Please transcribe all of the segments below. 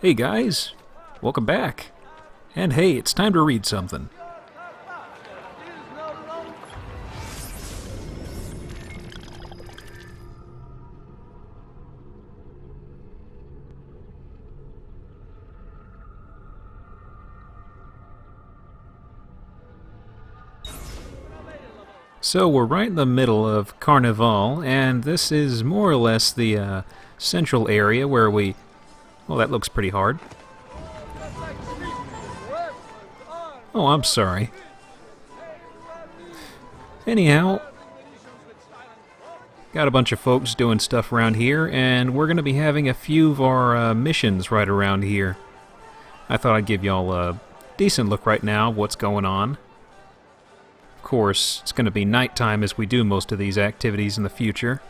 Hey guys, welcome back. And hey, it's time to read something. So we're right in the middle of Carnival, and this is more or less the central area where we... Well, that looks pretty hard. Oh, I'm sorry. Anyhow, got a bunch of folks doing stuff around here, and we're going to be having a few of our missions right around here. I thought I'd give y'all a decent look right now of what's going on. Of course, it's going to be nighttime as we do most of these activities in the future.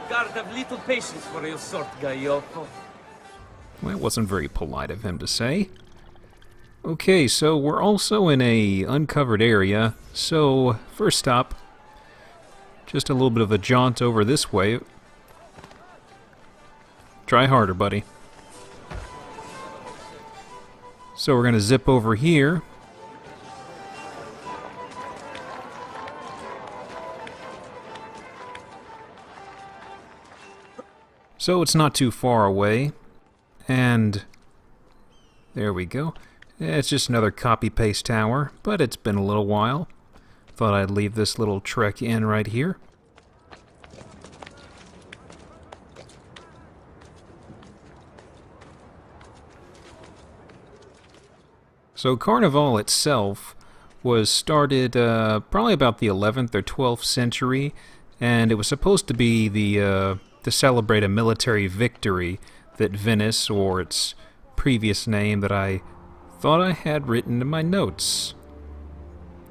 Guard, have little patience for your sort, Gaiocco. Well, it wasn't very polite of him to say. Okay, so we're also in a uncovered area, so first stop, just a little bit of a jaunt over this way. Try harder, buddy. So we're going to zip over here. So it's not too far away, and there we go. It's just another copy-paste tower, but it's been a little while. Thought I'd leave this little trek in right here. So Carnival itself was started probably about the 11th or 12th century, and it was supposed to be to celebrate a military victory that Venice, or its previous name that I thought I had written in my notes.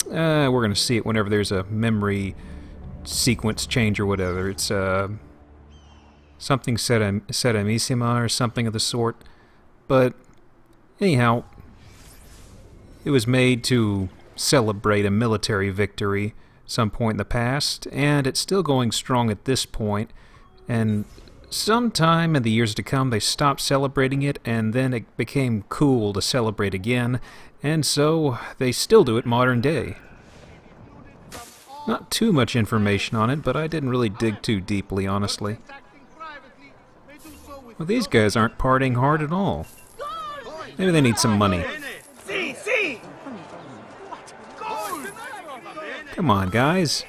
We're going to see it whenever there's a memory sequence change or whatever. It's something Serenissima or something of the sort. But anyhow, it was made to celebrate a military victory some point in the past, and it's still going strong at this point. And sometime in the years to come, they stopped celebrating it, and then it became cool to celebrate again, and so they still do it modern day. Not too much information on it, but I didn't really dig too deeply, honestly. Well, these guys aren't partying hard at all. Maybe they need some money. Come on, guys.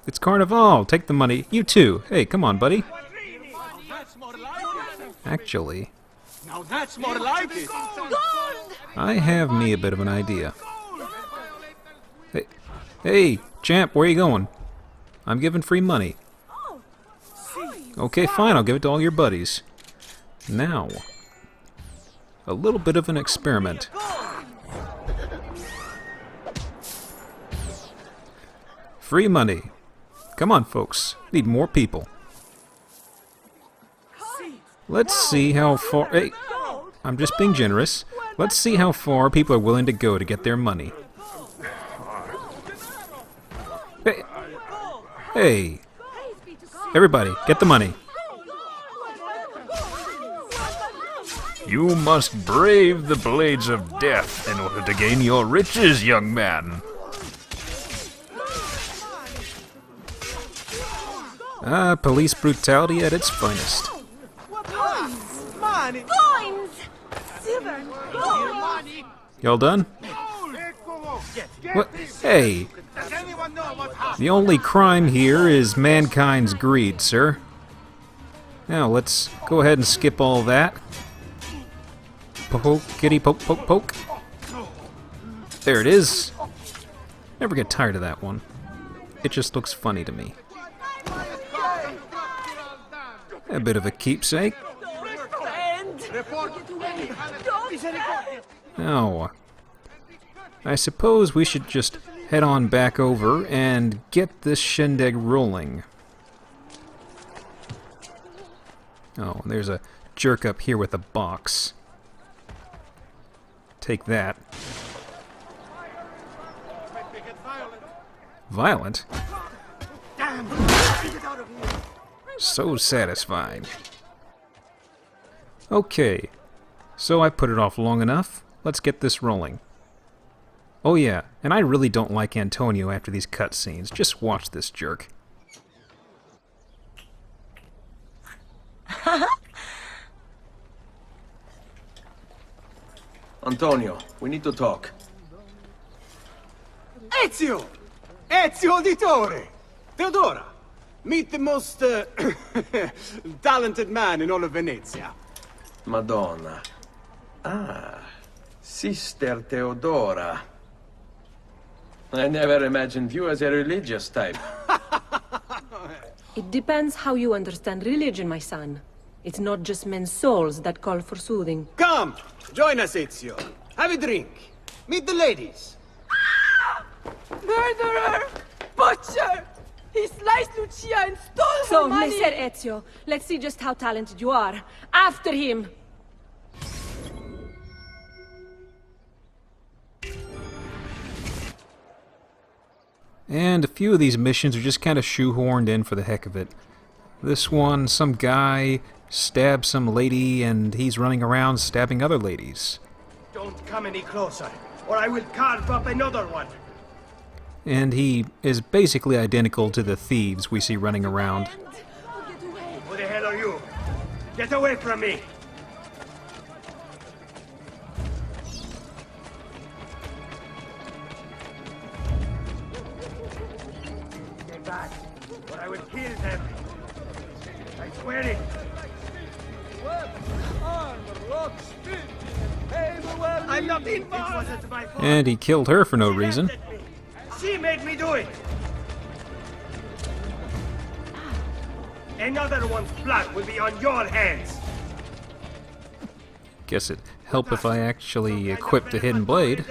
It's Carnival. Take the money. You too. Hey, come on, buddy. Actually, Now that's more like it. I have me a bit of an idea. Hey, champ, where are you going? I'm giving free money. Okay, fine, I'll give it to all your buddies. Now, a little bit of an experiment. Free money. Come on, folks. Need more people. Let's see how far... Hey, I'm just being generous. Let's see how far people are willing to go to get their money. Hey, everybody, get the money. You must brave the blades of death in order to gain your riches, young man. Police brutality at its finest. Y'all done? What? Hey! The only crime here is mankind's greed, sir. Now, let's go ahead and skip all that. Poke, kitty, poke, poke, poke. There it is. Never get tired of that one. It just looks funny to me. A bit of a keepsake. Now, I suppose we should just head on back over and get this shindig rolling. Oh, there's a jerk up here with a box. Take that. Violent? So satisfying. Okay, so I put it off long enough. Let's get this rolling. Oh yeah, and I really don't like Antonio after these cutscenes. Just watch this jerk. Antonio, we need to talk. Ezio! Ezio Auditore! Theodora! Meet the most talented man in all of Venezia. Madonna. Ah, Sister Theodora. I never imagined you as a religious type. It depends how you understand religion, my son. It's not just men's souls that call for soothing. Come! Join us, Ezio. Have a drink. Meet the ladies. Murderer! Butcher! He sliced Lucia and stole So, her money! Messer Ezio, let's see just how talented you are. After him! And a few of these missions are just kind of shoehorned in for the heck of it. This one, some guy stabs some lady and he's running around stabbing other ladies. Don't come any closer, or I will carve up another one. And he is basically identical to the thieves we see running around. Who the hell are you? Get away from me! Stay back, or I will kill them. I swear it. I'm not involved. It wasn't my fault. And he killed her for no reason. She made me do it. Another one's blood will be on your hands. Guess it'd help if I actually equipped a hidden blade.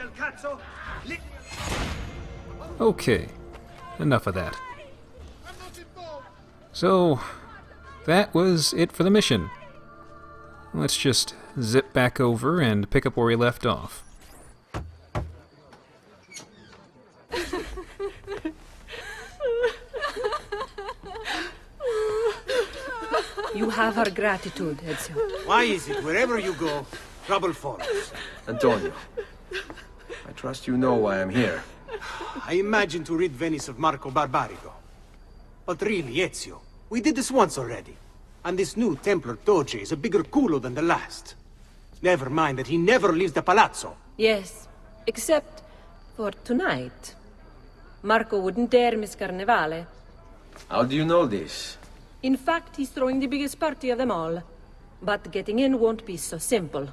Okay, enough of that. So, that was it for the mission. Let's just zip back over and pick up where we left off. You have our gratitude, Ezio. Why is it wherever you go, trouble follows? Antonio, I trust you know why I'm here. I imagine to rid Venice of Marco Barbarigo. But really, Ezio, we did this once already. And this new Templar Doge is a bigger culo than the last. Never mind that he never leaves the palazzo. Yes, except for tonight. Marco wouldn't dare miss Carnevale. How do you know this? In fact, he's throwing the biggest party of them all. But getting in won't be so simple.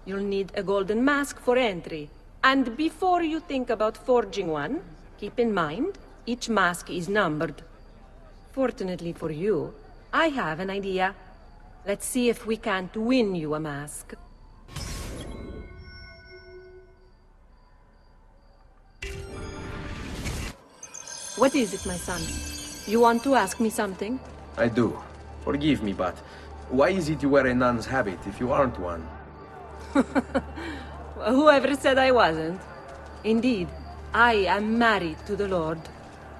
You'll need a golden mask for entry. And before you think about forging one, keep in mind, each mask is numbered. Fortunately for you, I have an idea. Let's see if we can't win you a mask. What is it, my son? You want to ask me something? I do. Forgive me, but why is it you wear a nun's habit if you aren't one? Whoever said I wasn't? Indeed, I am married to the Lord.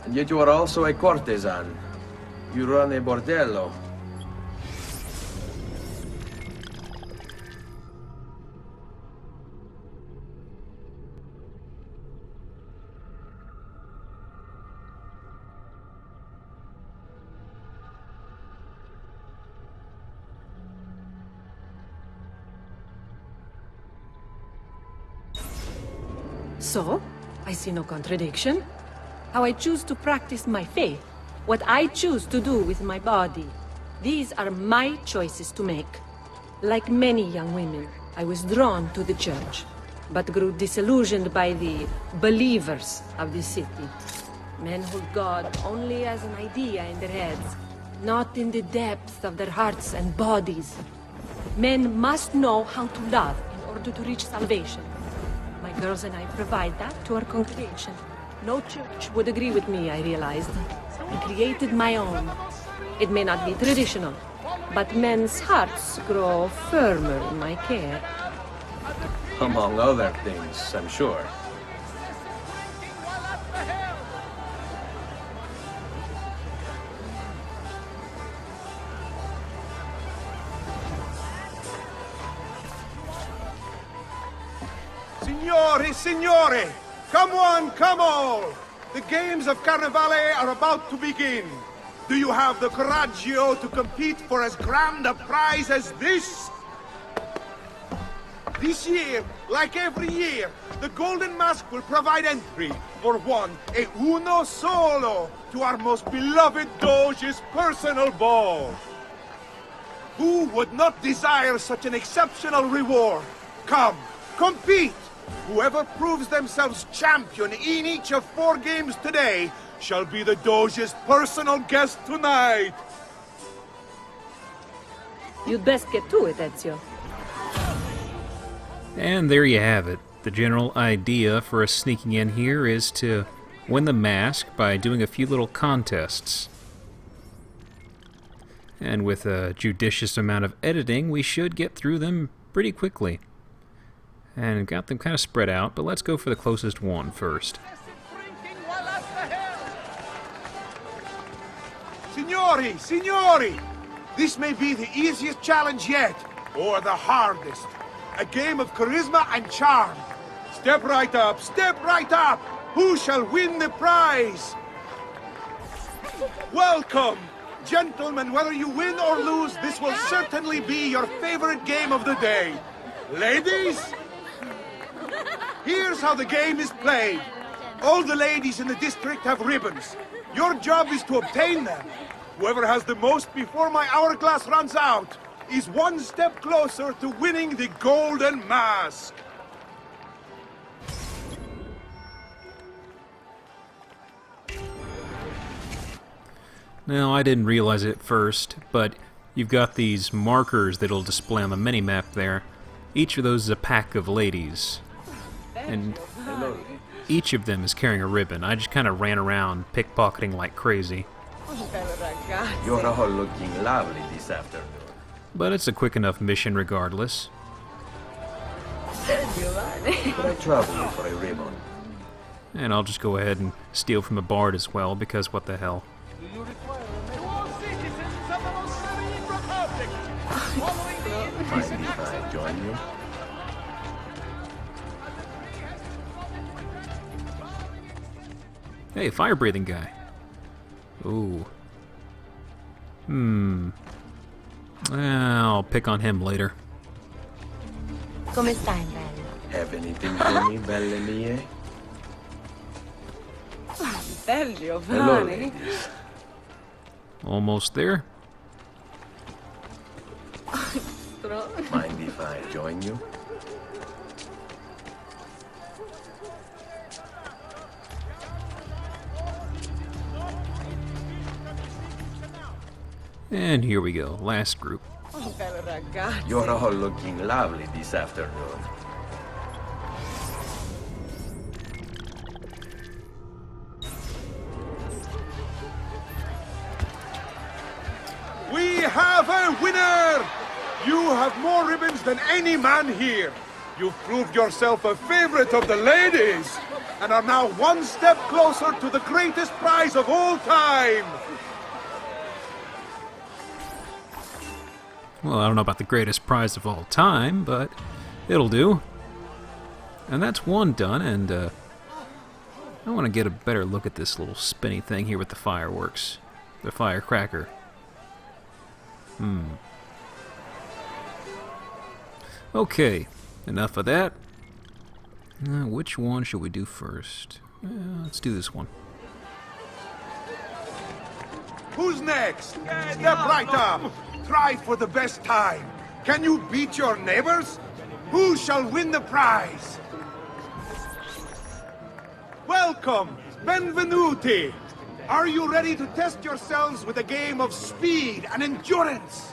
And yet you are also a courtesan. You run a bordello. So, I see no contradiction. How I choose to practice my faith, what I choose to do with my body. These are my choices to make. Like many young women, I was drawn to the church, but grew disillusioned by the believers of the city. Men hold God only as an idea in their heads, not in the depths of their hearts and bodies. Men must know how to love in order to reach salvation. My girls and I provide that to our congregation. No church would agree with me, I realized. I created my own. It may not be traditional, but men's hearts grow firmer in my care. Among other things, I'm sure. Signori, signori! Come on, come all! The games of Carnivale are about to begin. Do you have the coraggio to compete for as grand a prize as this? This year, like every year, the Golden Mask will provide entry for one, e uno solo, to our most beloved Doge's personal ball. Who would not desire such an exceptional reward? Come, compete! Whoever proves themselves champion in each of 4 games today shall be the Doge's personal guest tonight. You'd best get to it, Ezio. And there you have it. The general idea for us sneaking in here is to win the mask by doing a few little contests. And with a judicious amount of editing, we should get through them pretty quickly. And got them kind of spread out, but let's go for the closest one first. Signori, signori! This may be the easiest challenge yet, or the hardest. A game of charisma and charm. Step right up, step right up! Who shall win the prize? Welcome! Gentlemen, whether you win or lose, this will certainly be your favorite game of the day. Ladies? Here's how the game is played. All the ladies in the district have ribbons. Your job is to obtain them. Whoever has the most before my hourglass runs out is one step closer to winning the Golden Mask. Now, I didn't realize it at first, but you've got these markers that'll display on the minimap there. Each of those is a pack of ladies. And each of them is carrying a ribbon. I just kind of ran around pickpocketing like crazy. You're all looking lovely this afternoon. But it's a quick enough mission regardless. Could I trouble you for a ribbon? And I'll just go ahead and steal from the bard as well, because what the hell. Mind if I join you? Hey, fire-breathing guy. Ooh. I'll pick on him later. Come stai, bella? Have anything for me, belle mie? Bel Hello, Giovanni. ladies. Almost there. Mind if I join you? And here we go, last group. Bel ragazzo. You're all looking lovely this afternoon. We have a winner! You have more ribbons than any man here. You've proved yourself a favorite of the ladies, and are now one step closer to the greatest prize of all time. Well, I don't know about the greatest prize of all time, but it'll do. And that's one done, and I want to get a better look at this little spinny thing here with the fireworks. The firecracker. Okay, enough of that. Which one should we do first? Let's do this one. Who's next? Step right up. Try for the best time. Can you beat your neighbors? Who shall win the prize? Welcome, benvenuti. Are you ready to test yourselves with a game of speed and endurance?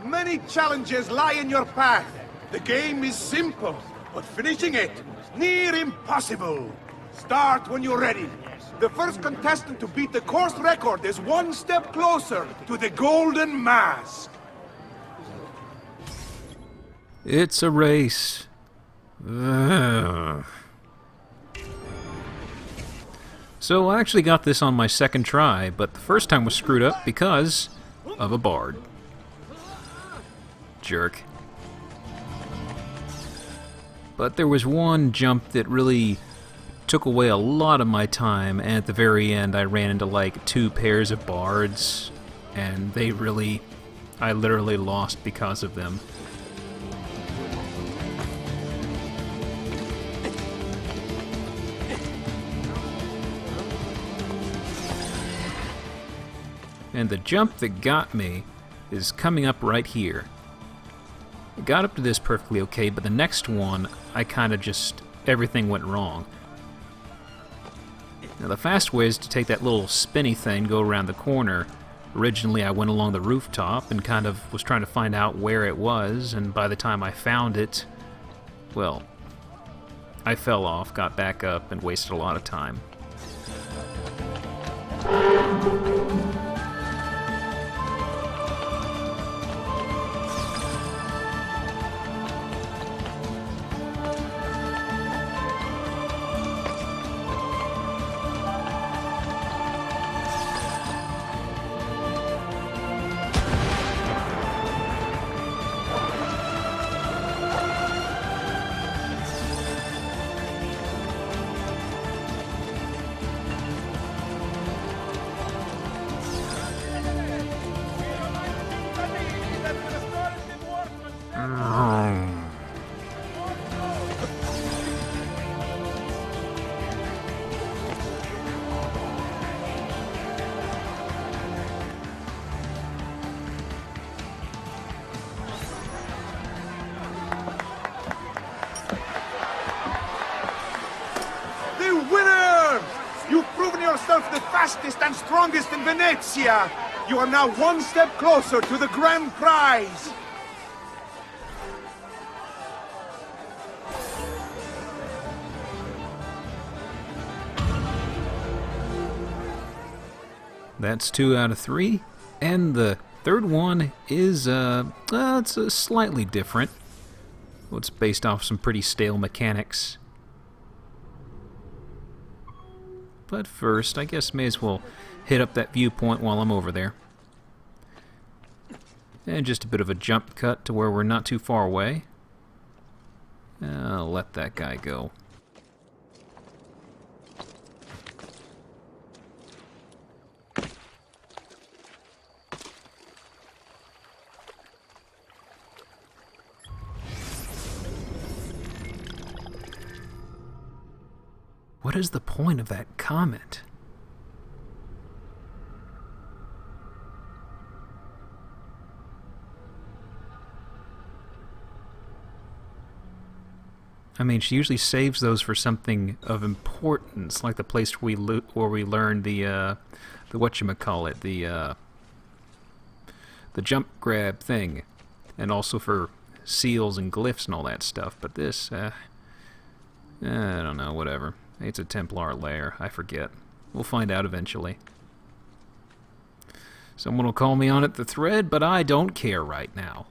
Many challenges lie in your path. The game is simple, but finishing it, near impossible. Start when you're ready. The first contestant to beat the course record is one step closer to the Golden Mask. It's a race. Ugh. So I actually got this on my second try, but the first time was screwed up because of a bard. Jerk. But there was one jump that really took away a lot of my time, and at the very end I ran into like 2 pairs of bards, and I literally lost because of them. And the jump that got me is coming up right here. I got up to this perfectly okay, but the next one, I kind of just, everything went wrong. Now the fast way is to take that little spinny thing, go around the corner. Originally I went along the rooftop and kind of was trying to find out where it was, and by the time I found it, well, I fell off, got back up, and wasted a lot of time. yourself the fastest and strongest in Venezia. You are now one step closer to the grand prize. That's 2 out of 3. And the third one is, it's slightly different. Well, it's based off some pretty stale mechanics. But first, I guess may as well hit up that viewpoint while I'm over there. And just a bit of a jump cut to where we're not too far away. I'll let that guy go. What is the point of that comment? I mean, she usually saves those for something of importance, like the place where we learn the whatchamacallit, the jump grab thing, and also for seals and glyphs and all that stuff. But this, I don't know, whatever. It's a Templar lair. I forget. We'll find out eventually. Someone will call me on it the thread, but I don't care right now.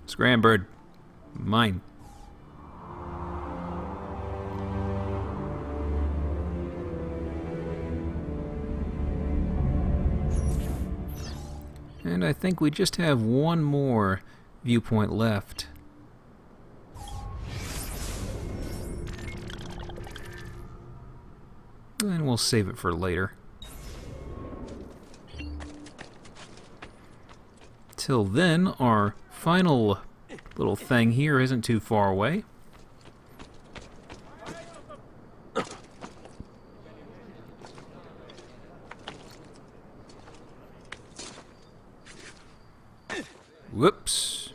Scrambird. Mine. And I think we just have one more viewpoint left. And we'll save it for later. Till then, our final little thing here isn't too far away. Whoops.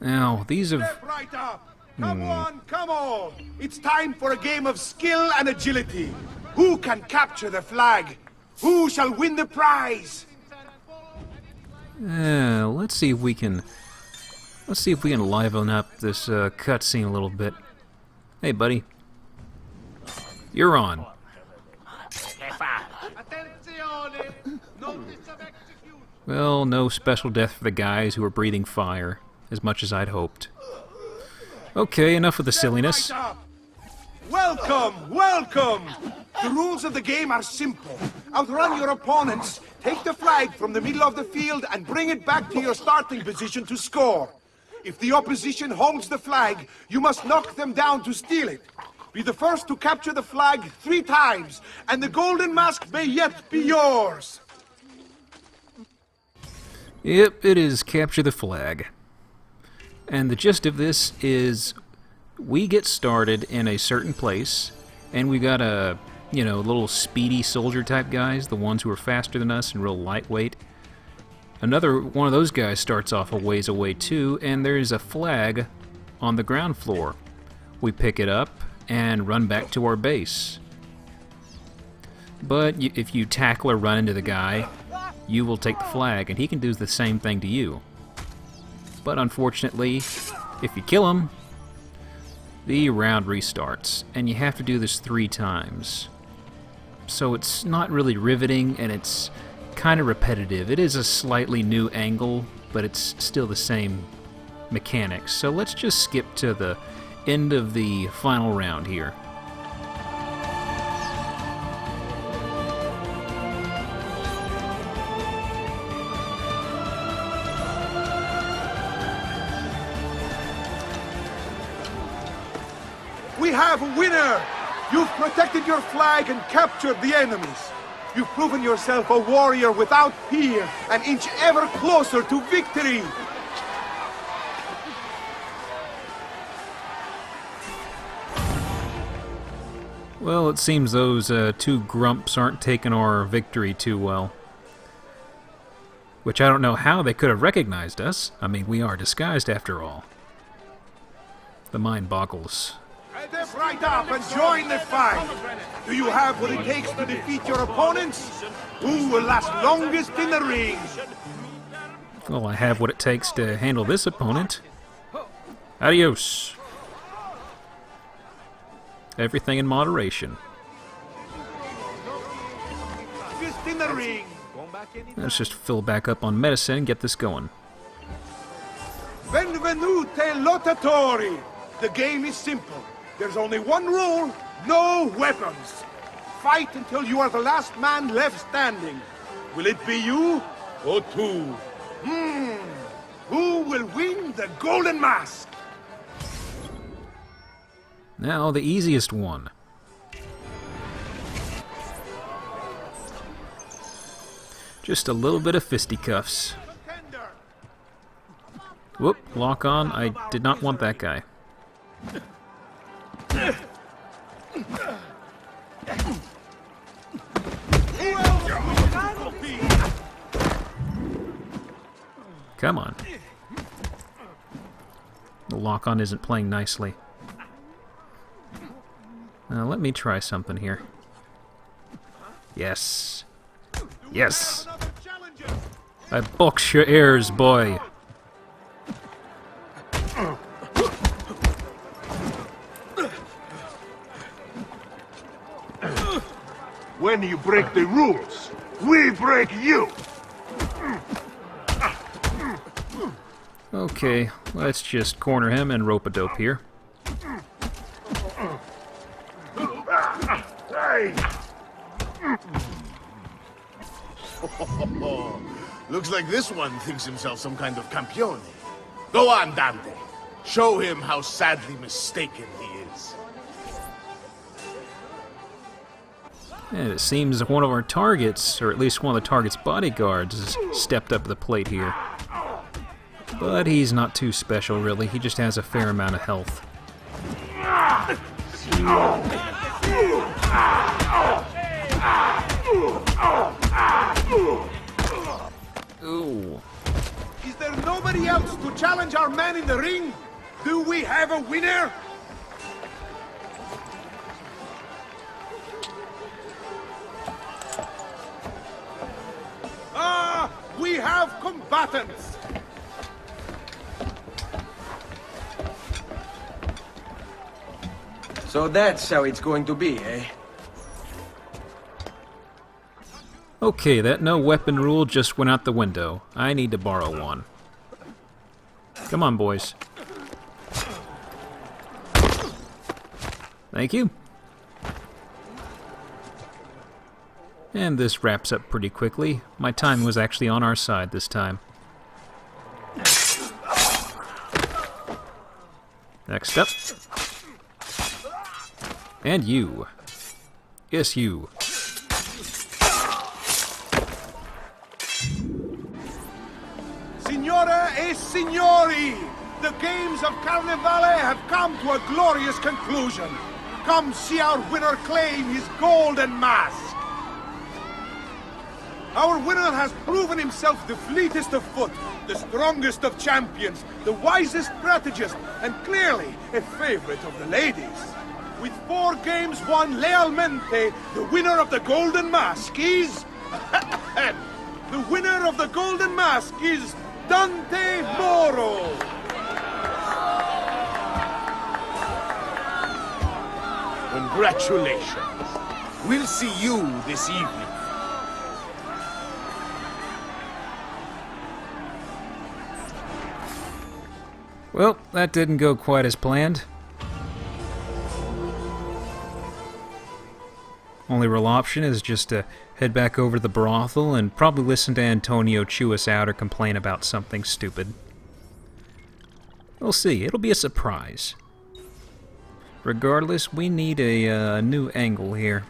Now, these have... Step right up. Come on, come on. It's time for a game of skill and agility. Who can capture the flag? Who shall win the prize? Let's see if we can liven up this cutscene a little bit. Hey, buddy. You're on. Well, no special death for the guys who are breathing fire, as much as I'd hoped. Okay, enough of the silliness. Welcome, welcome! The rules of the game are simple. Outrun your opponents, take the flag from the middle of the field, and bring it back to your starting position to score. If the opposition holds the flag, you must knock them down to steal it. Be the first to capture the flag 3 times, and the golden mask may yet be yours. Yep, it is capture the flag. And the gist of this is we get started in a certain place, and we got a, little speedy soldier type guys, the ones who are faster than us and real lightweight. Another one of those guys starts off a ways away too, and there's a flag on the ground floor. We pick it up and run back to our base. But if you tackle or run into the guy, you will take the flag, and he can do the same thing to you. But unfortunately, if you kill him, the round restarts, and you have to do this 3 times. So it's not really riveting, and it's kind of repetitive. It is a slightly new angle, but it's still the same mechanics. So let's just skip to the end of the final round here. We have a winner! You've protected your flag and captured the enemies. You've proven yourself a warrior without fear, an inch ever closer to victory! Well, it seems those 2 grumps aren't taking our victory too well. Which I don't know how they could have recognized us. I mean, we are disguised after all. The mind boggles. Step right up and join the fight! Do you have what it takes to defeat your opponents? Who will last longest in the ring? Well, I have what it takes to handle this opponent. Adios. Everything in moderation. Just in the ring. Let's just fill back up on medicine and get this going. Benvenute lottatori! The game is simple. There's only one rule, no weapons. Fight until you are the last man left standing. Will it be you or 2? Who will win the golden mask? Now, the easiest one. Just a little bit of fisticuffs. Whoop, lock on. I did not want that guy. Come on. The lock-on isn't playing nicely. Now, let me try something here. Yes. Yes! I box your ears, boy! When you break the rules, we break you! Okay, let's just corner him and rope-a-dope here. Hey! Looks like this one thinks himself some kind of campione. Go on, Dante. Show him how sadly mistaken he is. And it seems one of our targets, or at least one of the target's bodyguards, has stepped up to the plate here. But he's not too special, really. He just has a fair amount of health. Ooh. Is there nobody else to challenge our man in the ring? Do we have a winner? We have combatants! So that's how it's going to be, eh? Okay, that no weapon rule just went out the window. I need to borrow one. Come on, boys. Thank you. And this wraps up pretty quickly. My time was actually on our side this time. Next up. And you. Yes, you. Signore e signori, the games of Carnivale have come to a glorious conclusion. Come see our winner claim his golden mask. Our winner has proven himself the fleetest of foot, the strongest of champions, the wisest strategist, and clearly a favorite of the ladies. With 4 games won lealmente, the winner of the golden mask is... the winner of the golden mask is Dante Moro. Congratulations. We'll see you this evening. Well, that didn't go quite as planned. Only real option is just to head back over to the brothel and probably listen to Antonio chew us out or complain about something stupid. We'll see. It'll be a surprise. Regardless, we need a new angle here.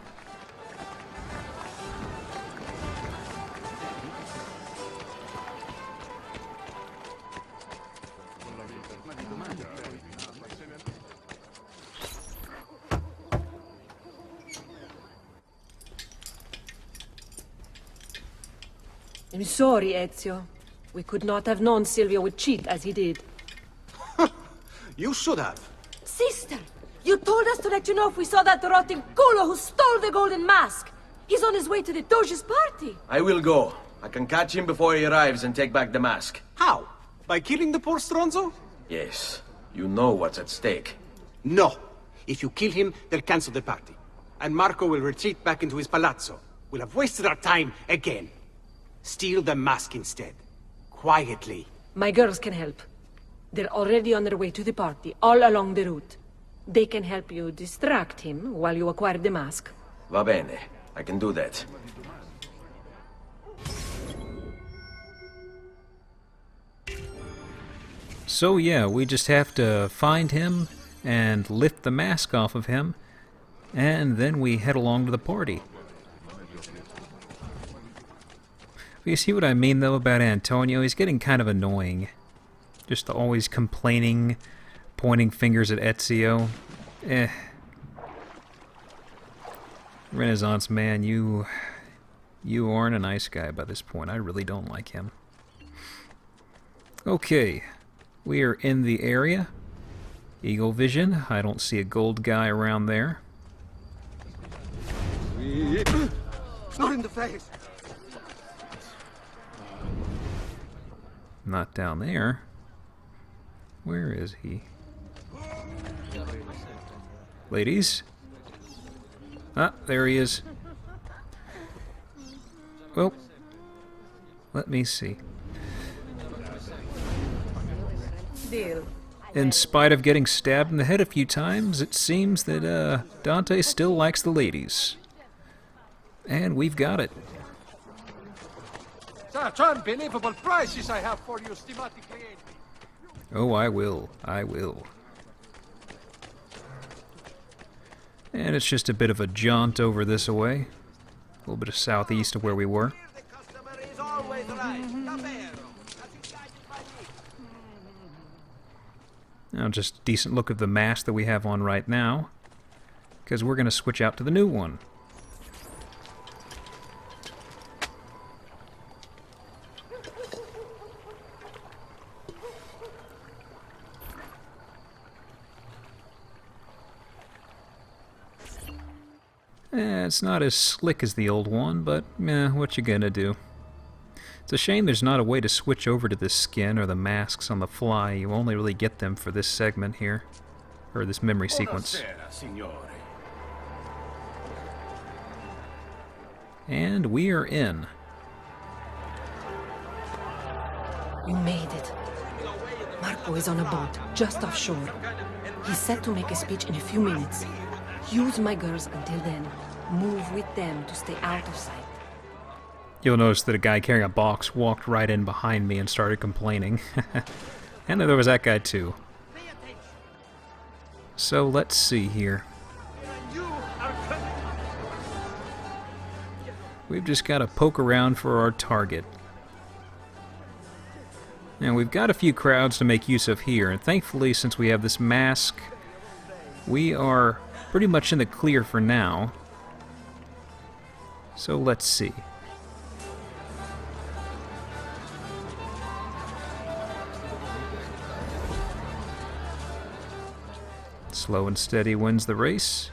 I'm sorry, Ezio. We could not have known Silvio would cheat as he did. You should have. Sister, you told us to let you know if we saw that rotting culo who stole the golden mask. He's on his way to the Doge's party. I will go. I can catch him before he arrives and take back the mask. How? By killing the poor Stronzo? Yes. You know what's at stake. No. If you kill him, they'll cancel the party. And Marco will retreat back into his palazzo. We'll have wasted our time again. Steal the mask instead. Quietly. My girls can help. They're already on their way to the party, all along the route. They can help you distract him while you acquire the mask. Va bene. I can do that. So yeah, we just have to find him and lift the mask off of him, and then we head along to the party. You see what I mean, though, about Antonio? He's getting kind of annoying. Just always complaining, pointing fingers at Ezio. Renaissance man, you aren't a nice guy by this point. I really don't like him. Okay, we are in the area. Eagle vision. I don't see a gold guy around there. Not in the face. Not down there. Where is he? Ladies? Ah, there he is. Well, let me see. Deal. In spite of getting stabbed in the head a few times, it seems that Dante still likes the ladies. And we've got it. Such unbelievable prices I have for you, stimatic clienti. Oh, I will. I will. And it's just a bit of a jaunt over this way. A little bit of southeast of where we were. Now, just a decent look of the mask that we have on right now, because we're going to switch out to the new one. It's not as slick as the old one, but what you gonna do? It's a shame there's not a way to switch over to this skin or the masks on the fly. You only really get them for this segment here, or this memory sequence. And we are in. You made it. Marco is on a boat, just offshore. He's set to make a speech in a few minutes. Use my girls until then. Move with them to stay out of sight. You'll notice that a guy carrying a box walked right in behind me and started complaining. And there was that guy too. So let's see here. We've just got to poke around for our target. And we've got a few crowds to make use of here, and thankfully, since we have this mask, we are pretty much in the clear for now. So let's see. Slow and steady wins the race.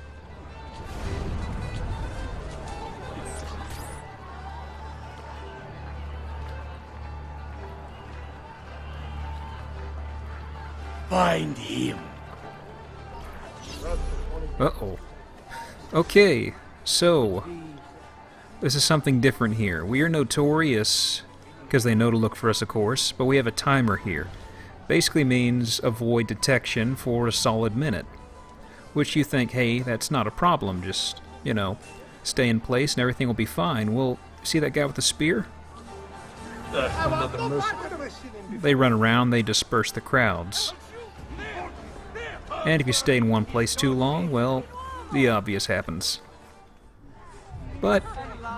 Find him. Uh-oh. Okay, so this is something different here. We are notorious, because they know to look for us, of course, but we have a timer here. Basically means avoid detection for a solid minute. Which you think, hey, that's not a problem, just, you know, stay in place and everything will be fine. Well, see that guy with the spear? They run around, they disperse the crowds. And if you stay in one place too long, well, the obvious happens. But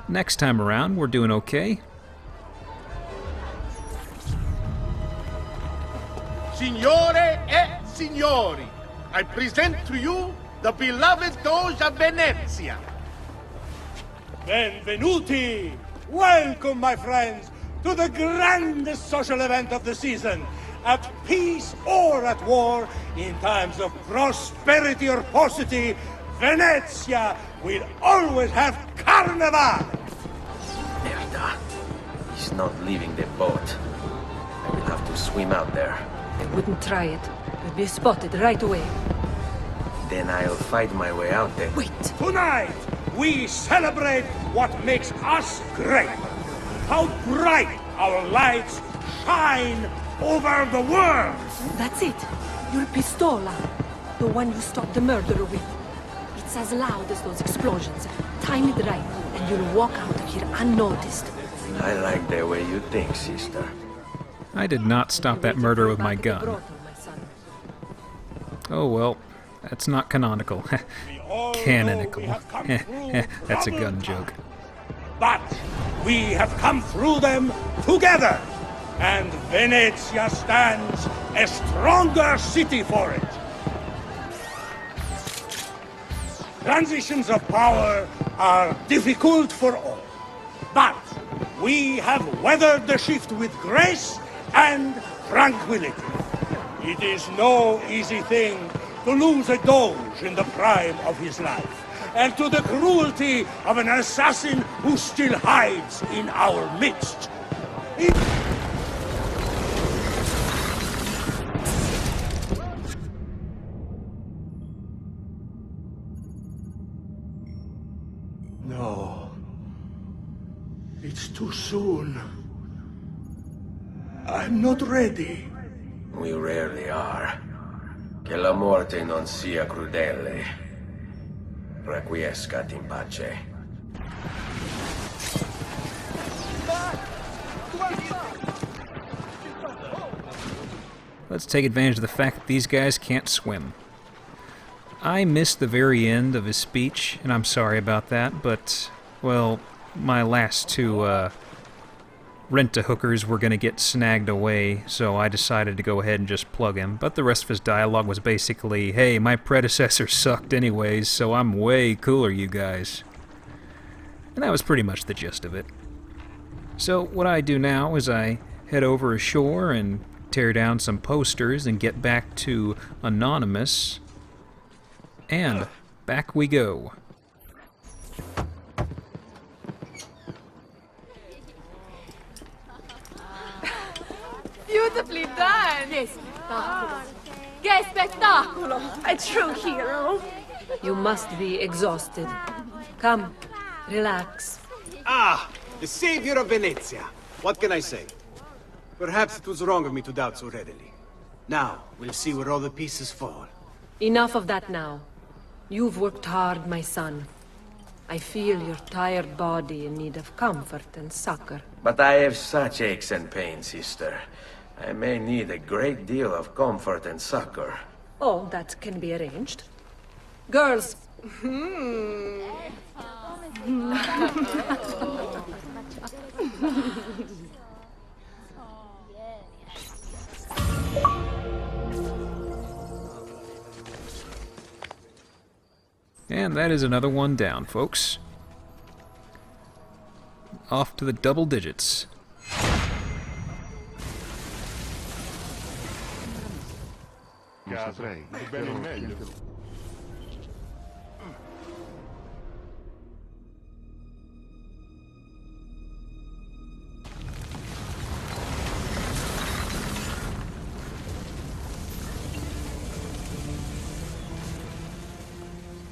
next time around, we're doing okay. Signore e signori, I present to you the beloved Doge of Venezia. Benvenuti! Welcome, my friends, to the grandest social event of the season. At peace or at war, in times of prosperity or paucity, Venezia will always have Carnival! Merda. He's not leaving the boat. I will have to swim out there. I wouldn't try it. You'd be spotted right away. Then I'll fight my way out there. Wait! Tonight, we celebrate what makes us great. How bright our lights shine over the world! That's it. Your pistola. The one you stopped the murderer with. It's as loud as those explosions. Time it right, and you'll walk out of here unnoticed. I like the way you think, sister. I did not stop that murder with my gun. Oh well, that's not canonical. Canonical. That's a gun joke. But we have come through them together, and Venezia stands a stronger city for it. Transitions of power are difficult for all, but we have weathered the shift with grace and tranquility. It is no easy thing to lose a Doge in the prime of his life, and to the cruelty of an assassin who still hides in our midst. No. It's too soon. I'm not ready. We rarely are. Che la morte non sia crudele. Requiescat in pace. Let's take advantage of the fact that these guys can't swim. I missed the very end of his speech, and I'm sorry about that, but, well, my last two rent-a-hookers were going to get snagged away, so I decided to go ahead and just plug him. But the rest of his dialogue was basically, hey, my predecessor sucked anyways, so I'm way cooler, you guys. And that was pretty much the gist of it. So what I do now is I head over ashore and tear down some posters and get back to Anonymous. And back we go. Beautifully done! Che spettacolo! Che spettacolo! A true hero! You must be exhausted. Come, relax. Ah, the savior of Venezia. What can I say? Perhaps it was wrong of me to doubt so readily. Now, we'll see where all the pieces fall. Enough of that now. You've worked hard, my son. I feel your tired body in need of comfort and succor. But I have such aches and pains, sister. I may need a great deal of comfort and succor. Oh, that can be arranged. Girls. And that is another one down, folks. Off to the double digits.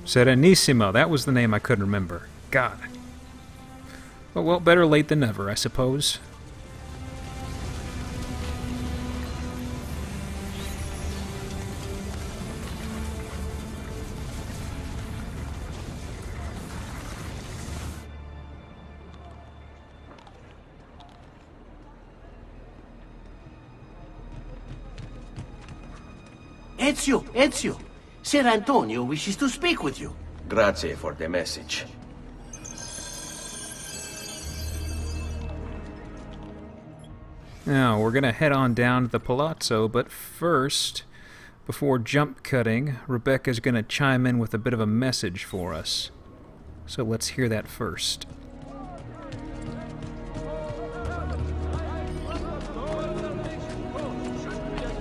Serenissimo, that was the name I couldn't remember. God. Oh, well, better late than never, I suppose. Ezio! Ser Antonio wishes to speak with you. Grazie for the message. Now, we're going to head on down to the palazzo, but first, before jump cutting, Rebecca's going to chime in with a bit of a message for us. So let's hear that first.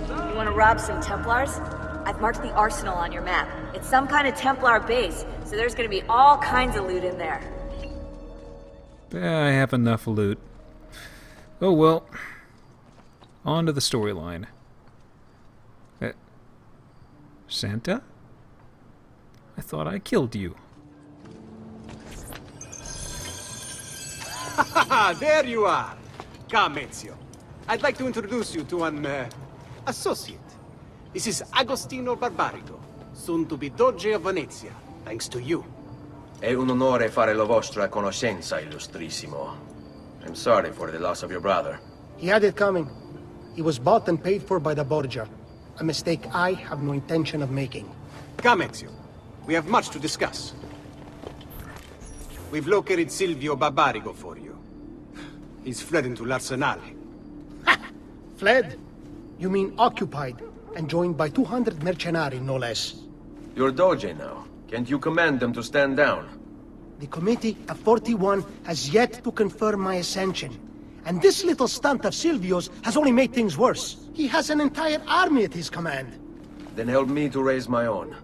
You want to rob some Templars? I've marked the arsenal on your map. It's some kind of Templar base, so there's going to be all kinds of loot in there. I have enough loot. Oh well. On to the storyline. Santa? I thought I killed you. There you are! Come, Ezio. I'd like to introduce you to an, associate. This is Agostino Barbarigo, soon to be Doge of Venezia, thanks to you. È un onore fare la vostra conoscenza, illustrissimo. I'm sorry for the loss of your brother. He had it coming. He was bought and paid for by the Borgia. A mistake I have no intention of making. Come, Ezio. We have much to discuss. We've located Silvio Barbarigo for you. He's fled into l'Arsenale. Fled? You mean occupied, and joined by 200 mercenari, no less. You're Doge now. Can't you command them to stand down? The Committee of 41 has yet to confirm my ascension. And this little stunt of Silvio's has only made things worse. He has an entire army at his command. Then help me to raise my own.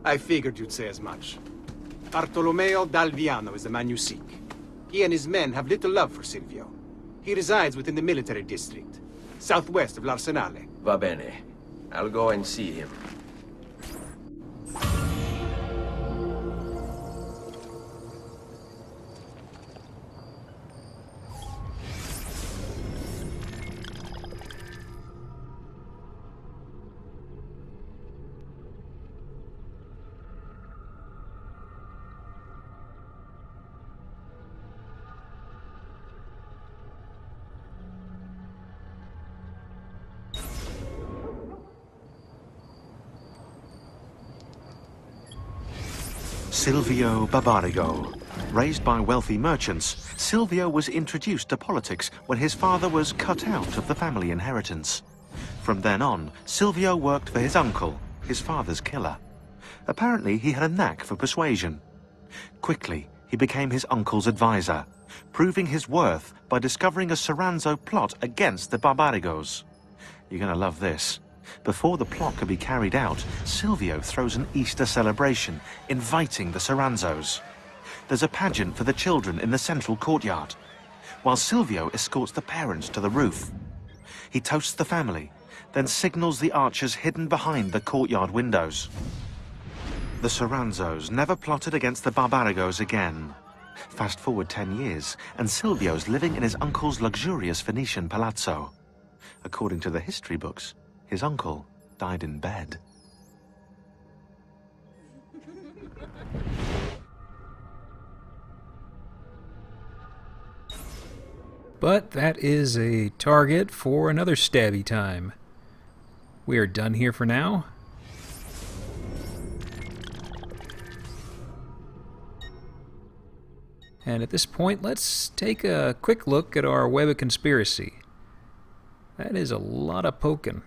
I figured you'd say as much. Bartolomeo d'Alviano is the man you seek. He and his men have little love for Silvio. He resides within the military district, southwest of l'Arsenale. Va bene. I'll go and see him. Silvio Barbarigo. Raised by wealthy merchants, Silvio was introduced to politics when his father was cut out of the family inheritance. From then on, Silvio worked for his uncle, his father's killer. Apparently, he had a knack for persuasion. Quickly, he became his uncle's advisor, proving his worth by discovering a Soranzo plot against the Barbarigos. You're gonna love this. Before the plot can be carried out, Silvio throws an Easter celebration, inviting the Soranzos. There's a pageant for the children in the central courtyard, while Silvio escorts the parents to the roof. He toasts the family, then signals the archers hidden behind the courtyard windows. The Soranzos never plotted against the Barbarigos again. Fast forward 10 years, and Silvio's living in his uncle's luxurious Venetian palazzo. According to the history books, his uncle died in bed. But that is a target for another stabby time. We are done here for now. And at this point, let's take a quick look at our web of conspiracy. That is a lot of poking.